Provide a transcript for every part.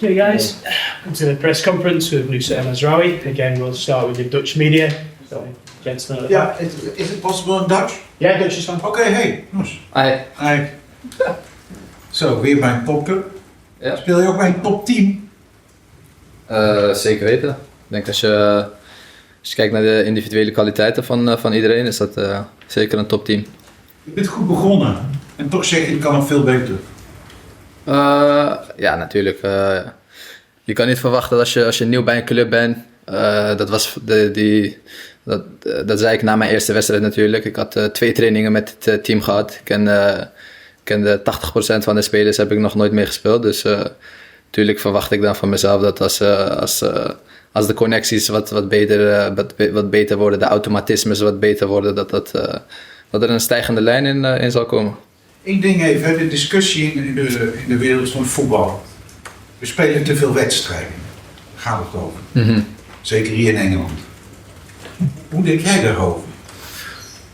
Hey guys, welcome to the press conference with Noussair Mazraoui. Again, we'll start with the Dutch media. So, gentlemen at the back. Is it possible in Dutch? Yeah, Dutch is fine. Okay, hey, Noes. Hi. Zo, weer bij een topclub. Ja. Speel je ook bij een topteam? Zeker weten. Ik denk als je kijkt naar de individuele kwaliteiten van iedereen, is dat zeker een topteam. Je bent goed begonnen en toch zeg je het kan nog veel beter. Ja, natuurlijk. Je kan niet verwachten dat als je nieuw bij een club bent. Dat zei ik na mijn eerste wedstrijd natuurlijk. Ik had 2 trainingen met het team gehad. Ik kende 80% van de spelers, heb ik nog nooit mee gespeeld. Dus natuurlijk verwacht ik dan van mezelf dat als de connecties wat beter worden, de automatismes wat beter worden, dat er een stijgende lijn in zal komen. Eén ding even, de discussie in de wereld van het voetbal. We spelen te veel wedstrijden. Daar gaat het over. Mm-hmm. Zeker hier in Engeland. Hoe denk jij daarover?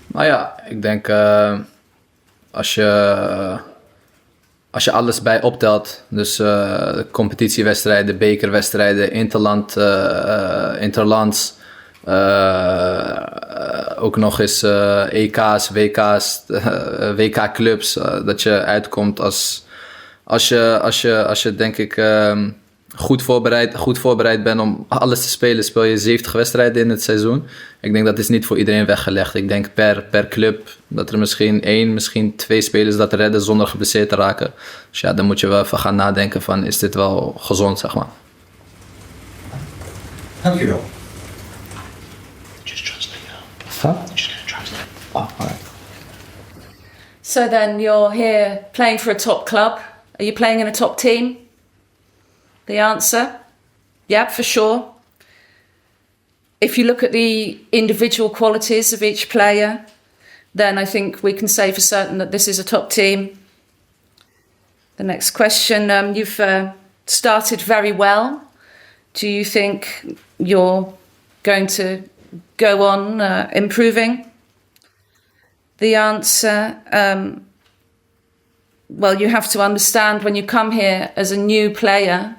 Nou ja, ik denk als je alles bij optelt, dus competitiewedstrijden, bekerwedstrijden, interlands, ook nog eens EK's, WK's, WK-clubs, dat je uitkomt als je denk ik goed voorbereid bent om alles te spelen, speel je 70 wedstrijden in het seizoen. Ik denk dat is niet voor iedereen weggelegd. Ik denk per club dat er misschien 1, misschien 2 spelers dat redden zonder geblesseerd te raken. Dus ja, dan moet je wel even gaan nadenken van, is dit wel gezond, zeg maar. Dankjewel. Just translate now. Huh? Just gonna translate. Oh, alright. So then you're here playing for a top club. Are you playing in a top team? The answer? Yeah, for sure. If you look at the individual qualities of each player, then I think we can say for certain that this is a top team. The next question, you've started very well. Do you think you're going to go on improving? The answer, well, you have to understand when you come here as a new player,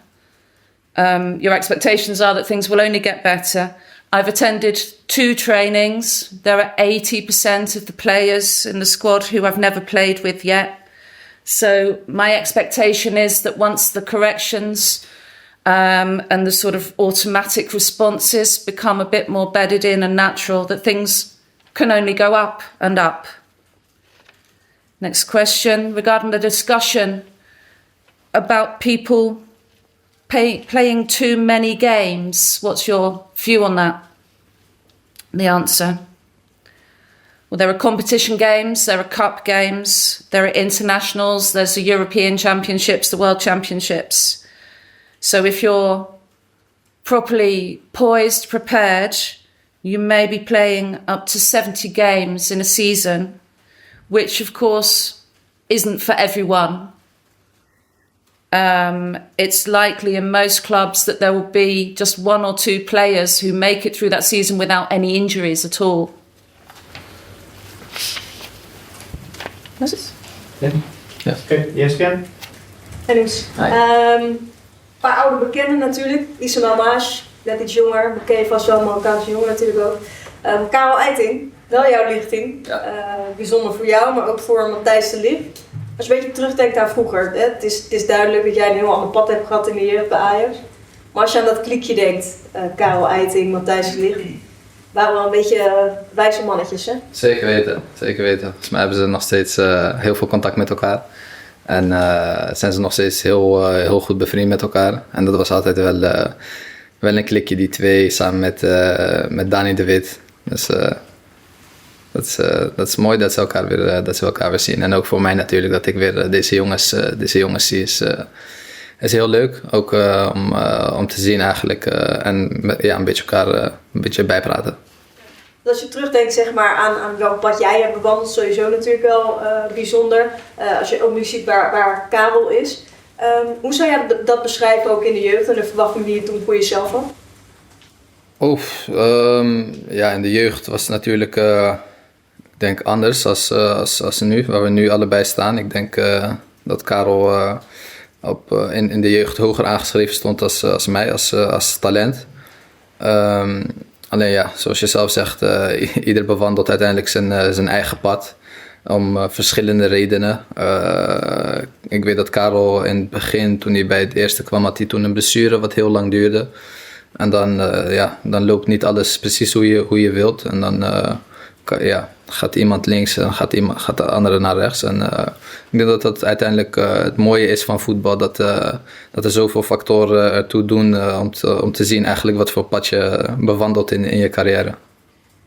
your expectations are that things will only get better. I've attended 2 trainings. There are 80% of the players in the squad who I've never played with yet. So my expectation is that once the corrections and the sort of automatic responses become a bit more bedded in and natural, that things can only go up and up. Next question, regarding the discussion about people playing too many games. What's your view on that? The answer. Well, there are competition games, there are cup games, there are internationals, there's the European Championships, the World Championships. So if you're properly poised, prepared, you may be playing up to 70 games in a season, which of course isn't for everyone. It's likely in most clubs that there will be just 1 or 2 players who make it through that season without any injuries at all. Was it? Yeah. Yeah. Okay, yes, Ken? En dus, een paar oude bekenden natuurlijk. Ismaël Maas, net iets jonger. Ken je vast wel, een Marokkaanse jongen natuurlijk ook. Karel Eiting, wel jouw lichting. Ja. Bijzonder voor jou, maar ook voor Matthijs de Ligt. Als je een beetje terugdenkt aan vroeger. Hè? Het is duidelijk dat jij een heel ander pad hebt gehad in de jeugd bij Ajax. Maar als je aan dat kliekje denkt, Karel Eiting, Matthijs de Ligt. Waren wel een beetje wijze mannetjes, hè? Zeker weten. Volgens mij hebben ze nog steeds heel veel contact met elkaar. En zijn ze nog steeds heel goed bevriend met elkaar. En dat was altijd wel een klikje, die 2, samen met Dani de Wit. Dus dat is mooi dat ze elkaar weer zien. En ook voor mij natuurlijk, dat ik weer deze jongens zie, is heel leuk. Ook om te zien eigenlijk. En ja, een beetje elkaar een beetje bijpraten. Als je terugdenkt zeg maar, aan welk pad jij hebt bewandeld, sowieso natuurlijk wel bijzonder. Als je ook nu ziet waar Karel is. Hoe zou jij dat beschrijven ook in de jeugd en de verwachting die je toen voor jezelf had? Ja, in de jeugd was het natuurlijk, ik denk anders als nu, waar we nu allebei staan. Ik denk dat Karel in de jeugd hoger aangeschreven stond als mij, als talent. Alleen ja, zoals je zelf zegt, ieder bewandelt uiteindelijk zijn eigen pad. Om verschillende redenen. Ik weet dat Karel in het begin, toen hij bij het eerste kwam, had hij toen een blessure wat heel lang duurde. En dan loopt niet alles precies hoe je wilt. En dan gaat iemand links en gaat de andere naar rechts. En ik denk dat dat uiteindelijk het mooie is van voetbal. Dat er zoveel factoren ertoe doen om te zien eigenlijk wat voor pad je bewandelt in je carrière.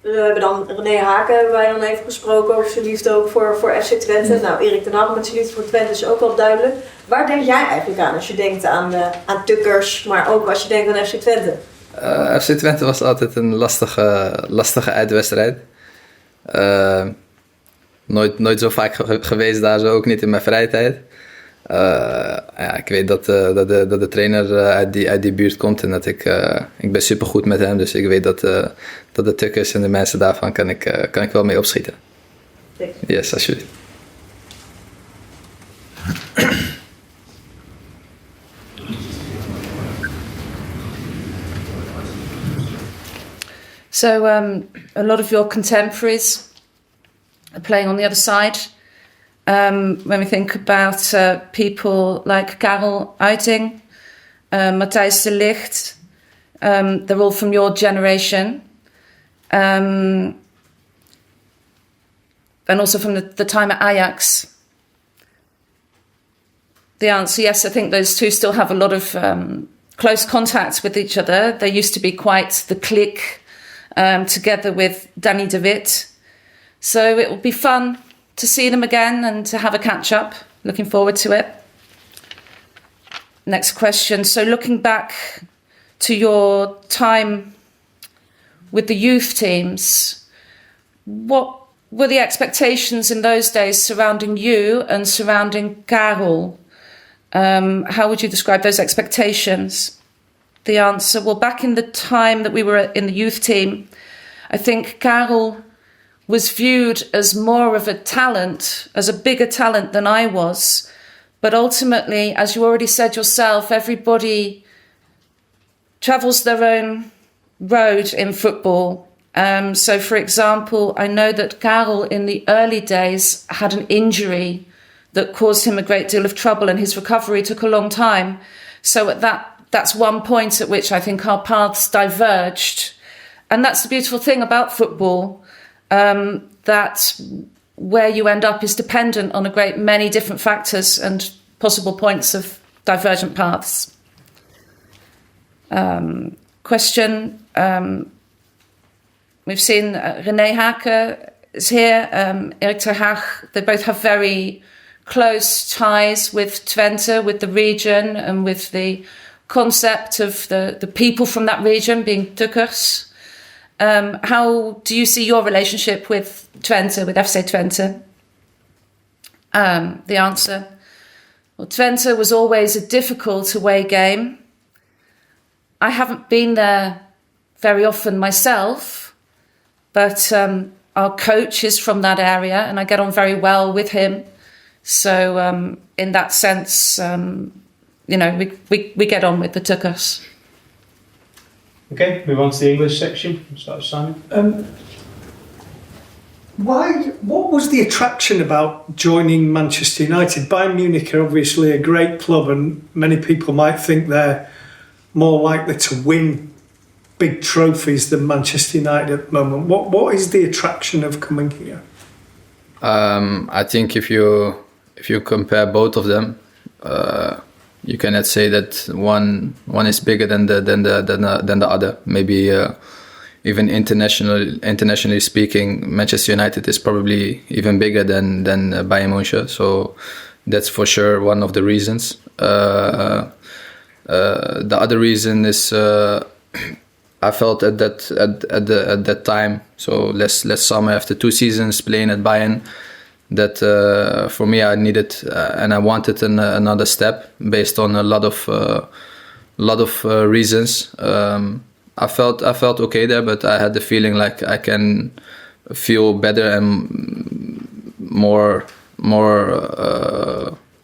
We hebben dan René Hake hebben wij dan even gesproken over zijn liefde ook voor FC Twente. Nou, Erik ten Hag met zijn liefde voor Twente is ook wel duidelijk. Waar denk jij eigenlijk aan als je denkt aan Tukkers, maar ook als je denkt aan FC Twente? FC Twente was altijd een lastige uitwedstrijd. Nooit zo vaak geweest daar, zo ook niet in mijn vrije tijd. Ik weet dat de trainer uit die buurt komt en dat ik ben supergoed met hem. Dus ik weet dat de Tukkers en de mensen daarvan kan ik wel mee opschieten. Yes, alsjeblieft. So a lot of your contemporaries are playing on the other side. When we think about people like Karel Uiting, Matthijs de Ligt, they're all from your generation. And also from the time at Ajax. The answer, yes, I think those two still have a lot of close contact with each other. They used to be quite the clique together with Danny de Wit. So it will be fun to see them again and to have a catch up. Looking forward to it. Next question. So looking back to your time with the youth teams, what were the expectations in those days surrounding you and surrounding Karel? How would you describe those expectations? The answer, well, back in the time that we were in the youth team, I think Karel was viewed as more of a talent, as a bigger talent than I was. But ultimately, as you already said yourself, everybody travels their own road in football. So, for example, I know that Karel in the early days had an injury that caused him a great deal of trouble, and his recovery took a long time. So that's one point at which I think our paths diverged. And that's the beautiful thing about football, that where you end up is dependent on a great many different factors and possible points of divergent paths. Question. We've seen René Hake is here, Erik ten Hag. They both have very close ties with Twente, with the region and with the concept of the people from that region being Tukkers. How do you see your relationship with Twente, with FC Twente? The answer, well, Twente was always a difficult away game. I haven't been there very often myself, but our coach is from that area and I get on very well with him. So in that sense, we get on with the Tukkers. Okay, move on to the English section. We'll start with Simon. What was the attraction about joining Manchester United? Bayern Munich are obviously a great club and many people might think they're more likely to win big trophies than Manchester United at the moment. What is the attraction of coming here? I think if you compare both of them, you cannot say that one is bigger than the other. Maybe even internationally speaking, Manchester United is probably even bigger than Bayern München. So that's for sure one of the reasons. The other reason is I felt at that time. So last summer, after 2 seasons playing at Bayern, that for me I needed and I wanted another step based on a lot of reasons. I felt okay there, but I had the feeling like I can feel better and more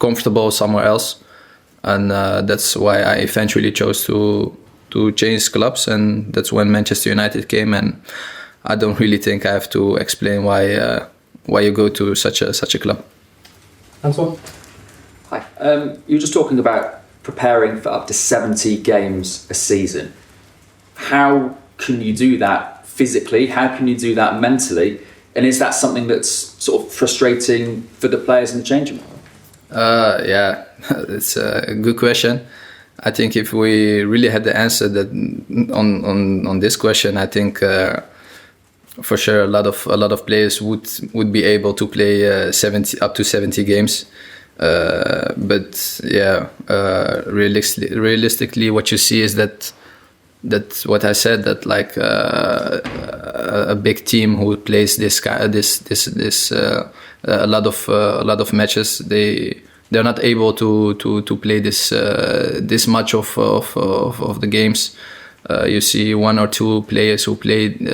comfortable somewhere else, and that's why I eventually chose to change clubs, and that's when Manchester United came. And I don't really think I have to explain why you go to such a club. Antoine? Hi. You were just talking about preparing for up to 70 games a season. How can you do that physically? How can you do that mentally? And is that something that's sort of frustrating for the players in the changing room? Yeah, it's a good question. I think if we really had the answer that on this question, I think for sure a lot of players would be able to play up to 70 games. But yeah, realistically, what you see is that what I said, that like a big team who plays a lot of matches, they're not able to play this much of the games. You see one or two players who played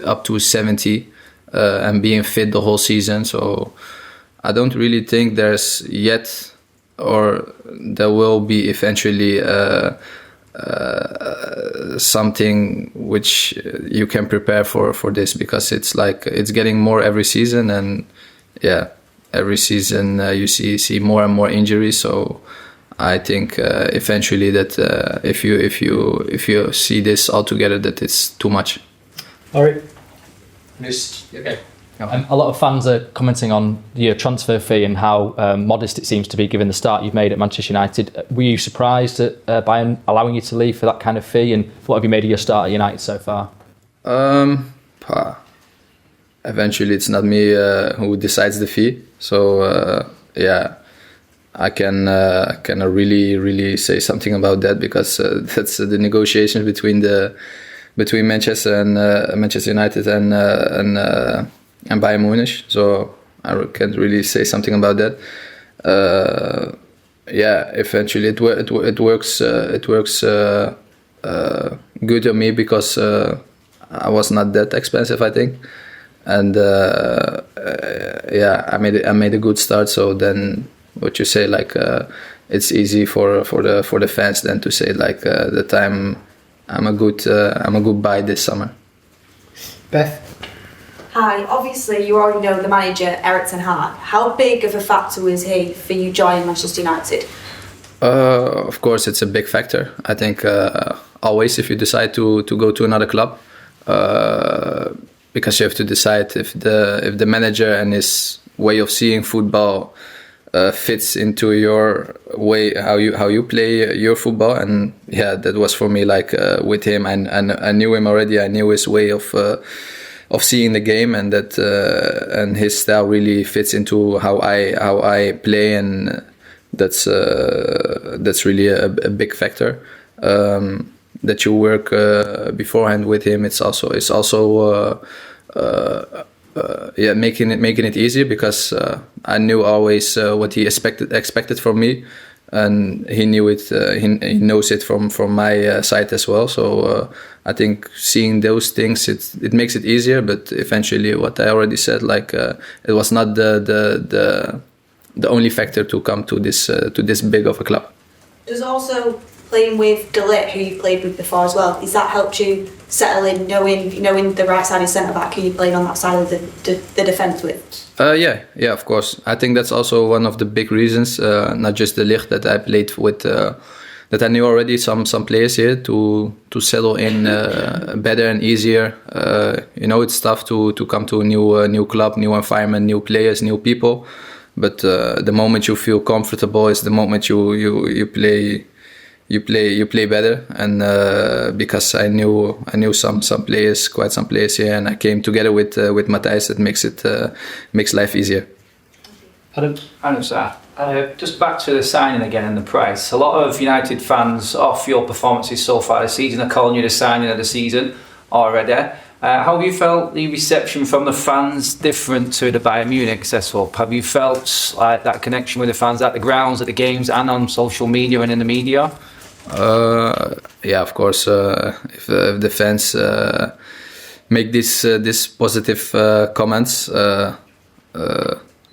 up to 70 and being fit the whole season. So I don't really think there's yet, or there will be eventually something which you can prepare for this, because it's getting more every season, and yeah, every season you see more and more injuries. So I think eventually that if you see this all together, that it's too much. Erik? Okay. A lot of fans are commenting on your transfer fee and how modest it seems to be given the start you've made at Manchester United. Were you surprised at Bayern allowing you to leave for that kind of fee? And what have you made of your start at United so far? Eventually, it's not me who decides the fee. So yeah, I can really say something about that, because that's the negotiations between Manchester and Manchester United and Bayern Munich. So I can't really say something about that. Yeah, eventually it works good on me, because I was not that expensive, I think, and yeah, I made a good start. So then, what you say, like it's easy for the fans then to say like that I'm a good buy this summer. Beth? Hi, obviously you already know the manager, Erik. How big of a factor was he for you joining Manchester United? Of course, it's a big factor. I think always if you decide to go to another club, because you have to decide if the manager and his way of seeing football fits into your way, how you play your football. And yeah, that was for me like with him, and I knew him already. I knew his way of seeing the game, and that and his style really fits into how I play, and that's really a big factor. That you work beforehand with him, it's also yeah, making it easier, because I knew always what he expected from me, and he knew it. He knows it from my side as well. So I think seeing those things, it makes it easier. But eventually, what I already said, like it was not the only factor to come to this big of a club. Does also playing with Ligt, who you played with before as well, has that helped you settle in, knowing the right side of centre back who you played on that side of the defence with? Yeah, of course. I think that's also one of the big reasons. Not just the Ligt that I played with, that I knew already some players here to settle in better and easier. It's tough to come to a new club, new environment, new players, new people. But the moment you feel comfortable is the moment you play better. And because I knew some players, quite some players here, and I came together with Matthijs, that makes life easier. Adam? Hi, Noussair. Just back to the signing again and the price. A lot of United fans, off your performances so far this season, are calling you the signing of the season already. How have you felt the reception from the fans different to the Bayern Munich setup? Have you felt like that connection with the fans at the grounds, at the games, and on social media and in the media? Yeah, of course. If the fans make this positive comments,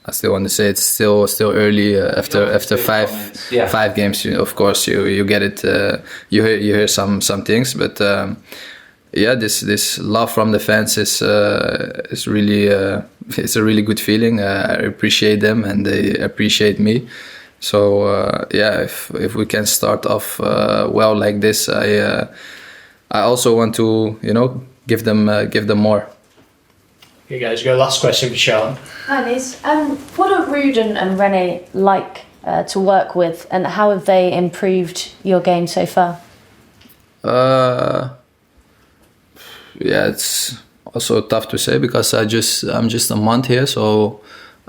I still want to say it's still early after five games. Of course, you get it. You hear some things, but this love from the fans is really it's a really good feeling. I appreciate them and they appreciate me. So if we can start off well like this, I also want to give them more. Okay, guys, go last question for Sean. Hi, Nis. What are Ruud and René like to work with, and how have they improved your game so far? It's also tough to say because I'm just a month here, so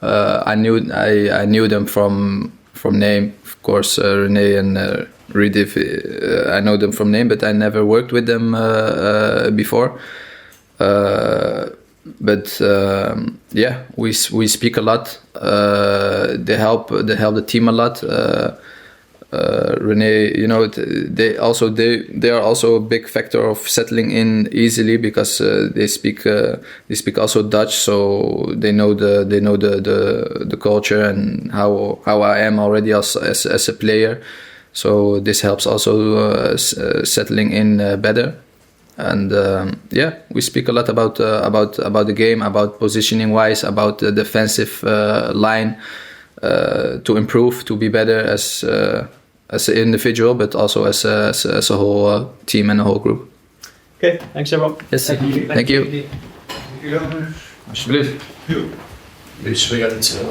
I knew them from name, of course. René and Ruud, I know them from name, but I never worked with them before. But we speak a lot. They help the team a lot. René, they are also a big factor of settling in easily because they speak also Dutch, so they know the culture and how I am already as a player. So this helps also settling in better. And we speak a lot about the game, about positioning wise, about the defensive line to improve, to be better as an individual, but also as a whole team and a whole group. Okay, thanks everyone. Yes, thank you. Alsjeblieft. Dus we gaan het